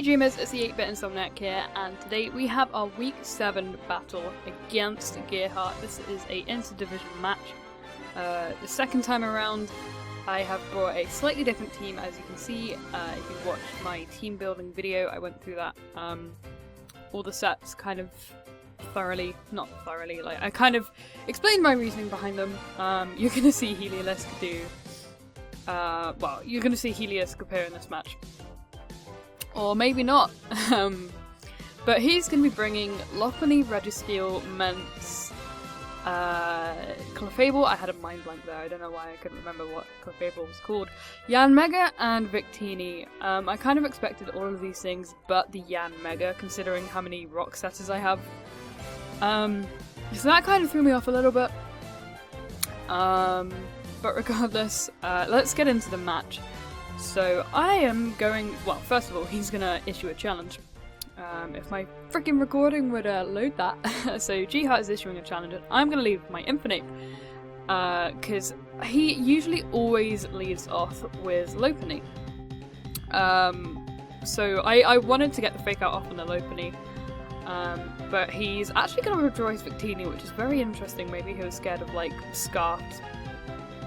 Dreamers, it's the 8-bit Insomniac here, and today we have our Week 7 battle against GearHart. This is a inter-division match. The second time around, I have brought a slightly different team, as you can see. If you watched my team building video, I went through that. All the sets kind of not thoroughly, like I kind of explained my reasoning behind them. You're going to see Heliolisk do, well, you're going to see Heliolisk appear in this match. Or maybe not. But he's going to be bringing Lopunny, Registeel, Mence, Clefable. I had a mind blank there, I don't know why I couldn't remember what Clefable was called. Yanmega and Victini. I kind of expected all of these things but the Yanmega, considering how many rock setters I have. So that kind of threw me off a little bit. But regardless, let's get into the match. So I am going, well, first of all, he's gonna issue a challenge. If my freaking recording would load that. So GearHart is issuing a challenge and I'm gonna leave my Infinite. Because he usually always leads off with Lopunny. So I wanted to get the fake out off on the Lopunny. But he's actually gonna withdraw his Victini, which is very interesting. Maybe he was scared of like Scarf's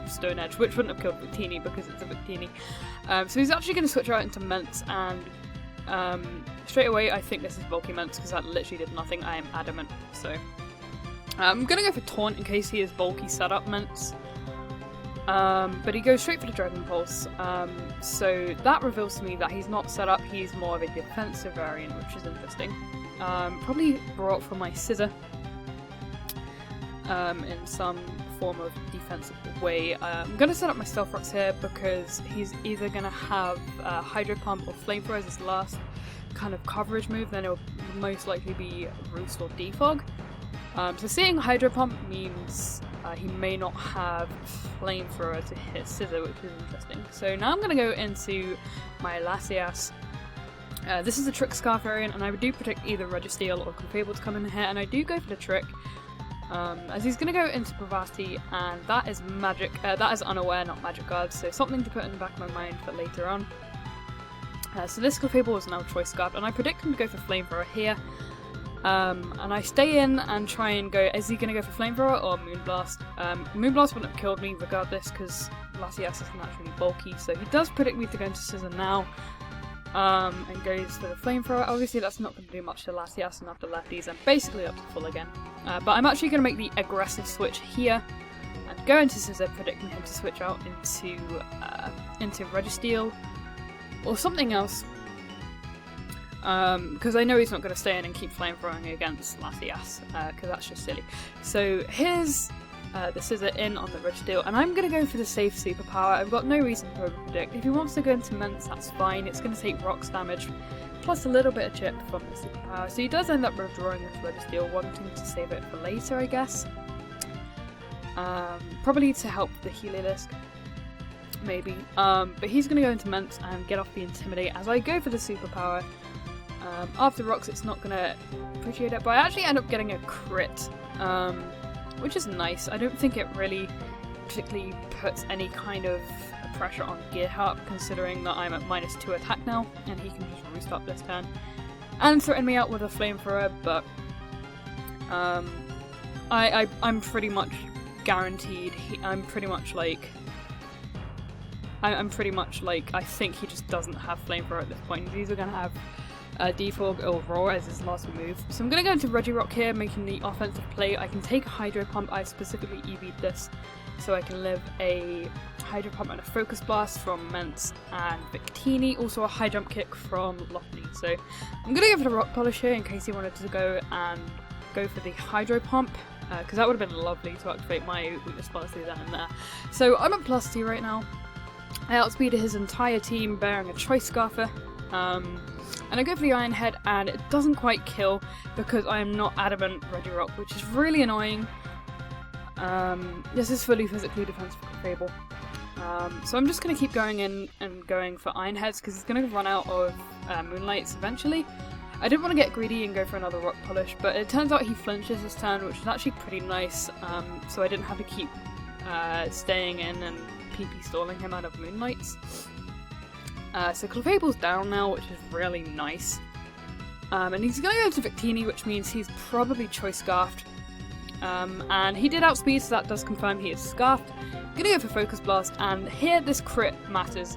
Stone Edge, which wouldn't have killed Victini because it's a Victini. So he's actually going to switch out into Mence, and straight away I think this is bulky Mence because that literally did nothing. I am adamant. So I'm going to go for Taunt in case he is bulky setup Mence. But he goes straight for the Dragon Pulse. So that reveals to me that he's not set up, he's more of a defensive variant, which is interesting. Probably brought for my Scissor in some form of defensive way. I'm going to set up my Stealth Rocks here because he's either going to have Hydro Pump or Flamethrower as his last kind of coverage move, then it will most likely be Roost or Defog. So seeing Hydro Pump means he may not have Flamethrower to hit Scissor, which is interesting. So now I'm going to go into my Latias. This is a Trick Scarf variant, and I do predict either Registeel or Clefable to come in here, and I do go for the Trick. As he's going to go into Bravasti, and that is magic, that is unaware, not magic guard, so something to put in the back of my mind for later on. So this Clefable is now Choice Scarf, and I predict him to go for Flamethrower here. And I stay in and try and go, is he going to go for Flamethrower or Moonblast? Moonblast wouldn't have killed me regardless, because Latias is naturally bulky, so he does predict me to go into Scissor now. And goes for the Flamethrower. Obviously that's not going to do much to Latias, and after lefties I'm basically up to full again. But I'm actually going to make the aggressive switch here and go into Scissor, predicting him to switch out into Registeel or something else. Because I know he's not going to stay in and keep Flamethrowing against Latias, because that's just silly. So here's the Scissor in on the Registeel, and I'm going to go for the safe superpower. I've got no reason to over-predict. If he wants to go into Mence, that's fine. It's going to take rocks damage, plus a little bit of chip from the superpower. So he does end up withdrawing this Registeel, wanting to save it for later, I guess. Probably to help the Heliolisk, maybe. But he's going to go into Mence and get off the Intimidate as I go for the superpower. After rocks, it's not going to appreciate it, but I actually end up getting a crit. Which is nice. I don't think it really particularly puts any kind of pressure on GearHart, considering that I'm at -2 attack now, and he can just roost up this turn and threaten me out with a Flamethrower, but I'm pretty much guaranteed, I'm pretty much like, I think he just doesn't have Flamethrower at this point. He's either going to have Defog or Roar as his last move. So I'm going to go into Regirock here, making the offensive play. I can take a Hydro Pump. I specifically EV'd this so I can live a Hydro Pump and a Focus Blast from Mence and Victini, also a High Jump Kick from Lopunny. So I'm going to go for the Rock Polish here in case he wanted to go for the Hydro Pump, because that would have been lovely to activate my weakness policy then and there. So I'm at +2 right now. I outspeeded his entire team bearing a Choice Scarfer. And I go for the Iron Head, and it doesn't quite kill because I am not adamant Regirock, which is really annoying. This is fully physically defensive Fable. So I'm just going to keep going in and going for Iron Heads because he's going to run out of Moonlights eventually. I didn't want to get greedy and go for another Rock Polish, but it turns out he flinches this turn, which is actually pretty nice, so I didn't have to keep staying in and PP stalling him out of Moonlights. So Clefable's down now, which is really nice. And he's going to go to Victini, which means he's probably Choice Scarfed. And he did outspeed, so that does confirm he is Scarfed. I'm going to go for Focus Blast, and here this crit matters.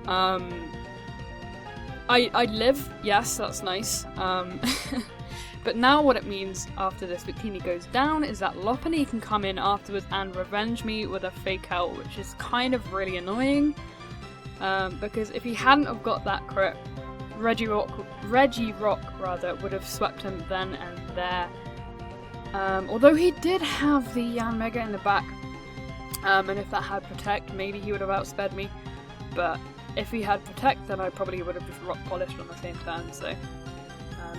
I live, yes, that's nice. But now what it means after this Victini goes down is that Lopunny can come in afterwards and revenge me with a Fake Out, which is kind of really annoying. Because if he hadn't have got that crit, Regirock would have swept him then and there. Although he did have the Yanmega in the back, and if that had Protect, maybe he would have outsped me. But if he had Protect, then I probably would have just Rock Polished on the same turn, so...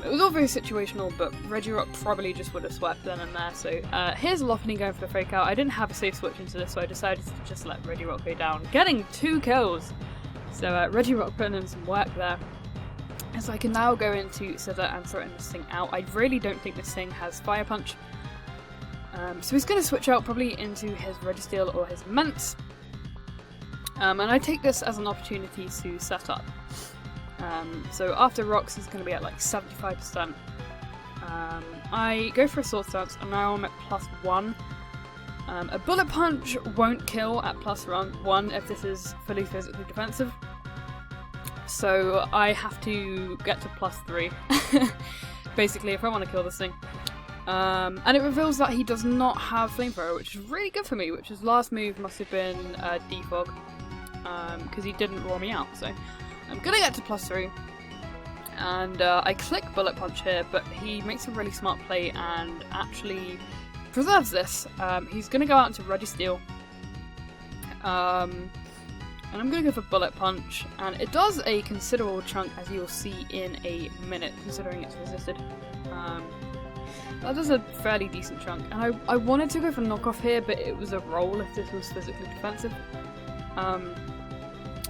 it was all very situational, but Regirock probably just would have swept then and there, so here's Lopunny going for the Fake Out. I didn't have a safe switch into this, so I decided to just let Regirock go down, getting 2 kills! So Regirock putting in some work there. And so I can now go into Scissor and throw this thing out. I really don't think this thing has Fire Punch. So he's going to switch out probably into his Registeel or his Mence. And I take this as an opportunity to set up. So after Rocks, he's going to be at like 75%. I go for a Sword Stance, and now I'm at +1. A Bullet Punch won't kill at +1 if this is fully physically defensive. So I have to get to +3, basically, if I want to kill this thing. And it reveals that he does not have Flamethrower, which is really good for me, which his last move must have been Defog, because he didn't roar me out, so I'm gonna get to +3. And I click Bullet Punch here, but he makes a really smart play and actually preserves this. He's gonna go out into Registeel. And I'm going to go for Bullet Punch, and it does a considerable chunk, as you'll see in a minute, considering it's resisted. That does a fairly decent chunk, and I wanted to go for Knockoff here, but it was a roll if this was physically defensive. And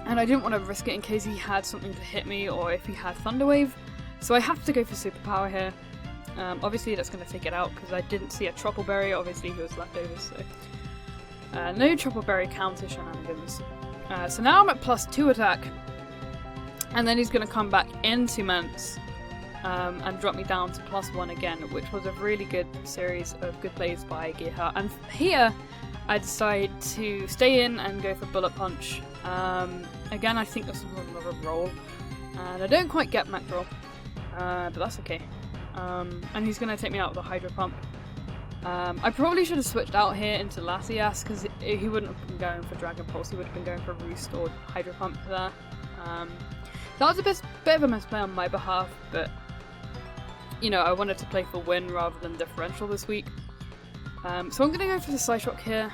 I didn't want to risk it in case he had something to hit me, or if he had Thunder Wave, so I have to go for Superpower here. Obviously that's going to take it out, because I didn't see a Troupple Berry, obviously he was leftovers, so... no Troupple Berry counter shenanigans. So now I'm at +2 attack, and then he's going to come back into Mence and drop me down to +1 again, which was a really good series of good plays by GearHart. And here I decide to stay in and go for Bullet Punch. Again, I think this was another roll, and I don't quite get Mech Roll, but that's okay. And he's going to take me out with a Hydro Pump. I probably should have switched out here into Latias, because he wouldn't have been going for Dragon Pulse, he would have been going for Roost or Hydro Pump there. That was a bit of a misplay on my behalf, but, you know, I wanted to play for win rather than differential this week. So I'm going to go for the Psyshock here.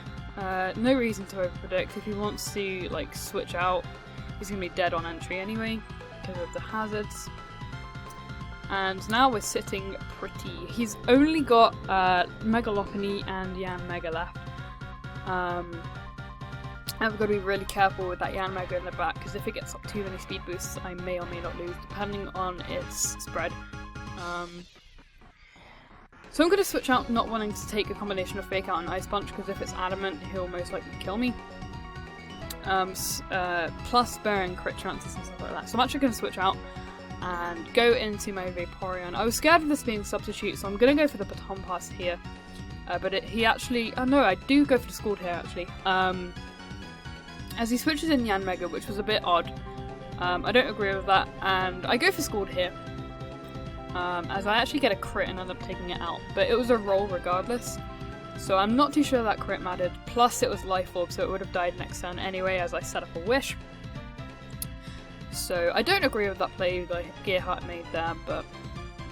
No reason to overpredict. If he wants to, like, switch out, he's going to be dead on entry anyway, because of the hazards. And now we're sitting pretty. He's only got Mega Lopunny and Yanmega left. And we've got to be really careful with that Yanmega in the back, because if it gets up too many speed boosts, I may or may not lose, depending on its spread. So I'm going to switch out, not wanting to take a combination of Fake Out and Ice Punch, because if it's Adamant, he'll most likely kill me. Plus bearing crit chances and stuff like that. So I'm actually going to switch out and go into my Vaporeon. I was scared of this being substitute, so I'm going to go for the Baton Pass here. But he actually... Oh no, I do go for the Scald here, actually. As he switches in Yanmega, which was a bit odd. I don't agree with that, and I go for Scald here. As I actually get a crit and end up taking it out. But it was a roll regardless, so I'm not too sure that crit mattered. Plus it was Life Orb, so it would have died next turn anyway, as I set up a Wish. So I don't agree with that play that GearHart made there, but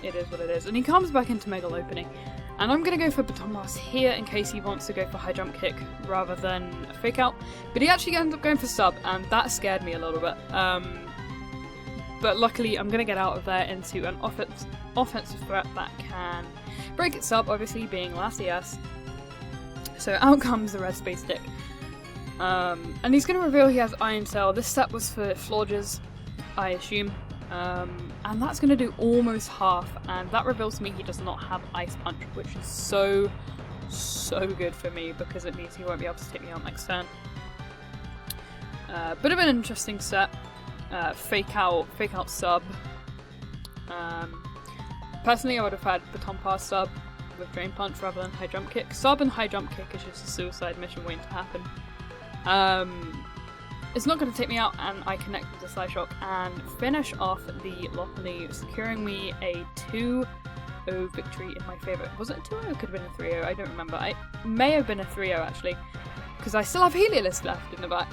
it is what it is. And he comes back into Mega Lopunny. And I'm going to go for Baton Pass here in case he wants to go for High Jump Kick rather than Fake Out. But he actually ends up going for Sub, and that scared me a little bit. But luckily I'm going to get out of there into an offensive threat that can break its Sub, obviously being Latias. So out comes the Red Space Stick. And he's going to reveal he has Iron Tail. This set was for Florges, I assume. And that's going to do almost half, and that reveals to me he does not have Ice Punch, which is so good for me, because it means he won't be able to take me out next turn. Bit of an interesting set. fake out sub. Personally, I would have had baton pass sub with drain punch rather than high jump kick. Sub and high jump kick is just a suicide mission waiting to happen. It's not going to take me out, and I connect with the Sly Shock and finish off the Lopunny, securing me a 2-0 victory in my favour. Was it a 2-0? It could have been a 3-0, I don't remember. It may have been a 3-0 actually, because I still have Heliolisk left in the back,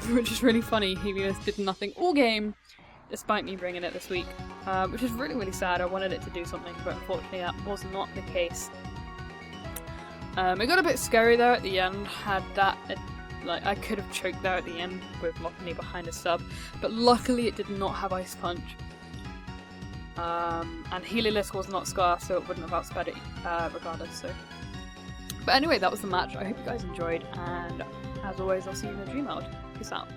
which is really funny. Heliolisk did nothing all game, despite me bringing it this week, which is really, really sad. I wanted it to do something, but unfortunately that was not the case. It got a bit scary there at the end. Had that, I could have choked there at the end with Lopunny behind a sub, but luckily it did not have Ice Punch. And Heliolisk was not Scar, so it wouldn't have outsped it regardless. So, but anyway, that was the match. I hope you guys enjoyed, and as always, I'll see you in the dream world. Peace out.